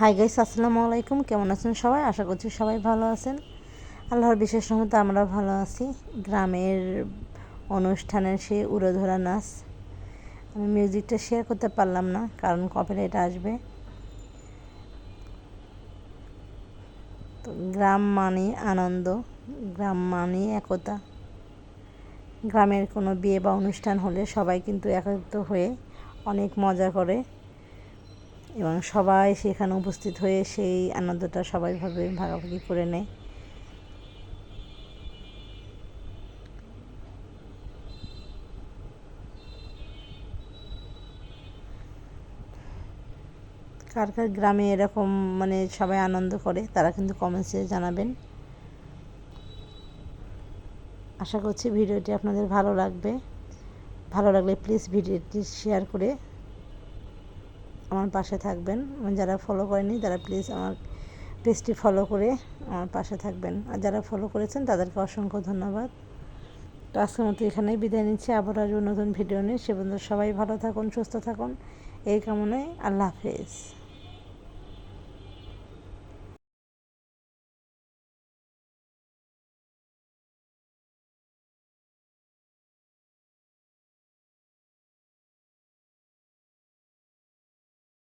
Hi guys, আসসালামু আলাইকুম। কেমন আছেন সবাই? আশা করছি সবাই ভালো আছেন। আল্লাহর বিশেষ রহমতে আমরা ভালো আছি। গ্রামের অনুষ্ঠানের সেই উড়োধরা নাচ, আমি মিউজিকটা শেয়ার করতে পারলাম না কারণ কপিরাইট আসবে। তো গ্রাম মানে আনন্দ, গ্রাম মানে একতা। গ্রামের কোনো বিয়ে বা অনুষ্ঠান হলে সবাই কিন্তু একত্রিত হয়ে অনেক মজা করে এবং সবাই সেখানে উপস্থিত হয়ে সেই আনন্দটা সবাই ভাগাভাগি করে নেয়। কার কার গ্রামে এরকম সবাই আনন্দ করে তারা কিন্তু কমেন্টসে জানাবেন। আশা করছি ভিডিওটি আপনাদের ভালো লাগবে। ভালো লাগলে প্লিজ ভিডিওটি শেয়ার করে আমার পাশে থাকবেন। যারা ফলো করেনি তারা প্লিজ আমার পেজটি ফলো করে আমার পাশে থাকবেন, আর যারা ফলো করেছেন তাদেরকে অসংখ্য ধন্যবাদ। তো আজকের মতো এখানেই বিদায় নিচ্ছি। আবার আসবো নতুন ভিডিও নিয়ে। সে পর্যন্ত সবাই ভালো থাকুন, সুস্থ থাকুন এই কামনায়। আল্লাহ হাফেজ।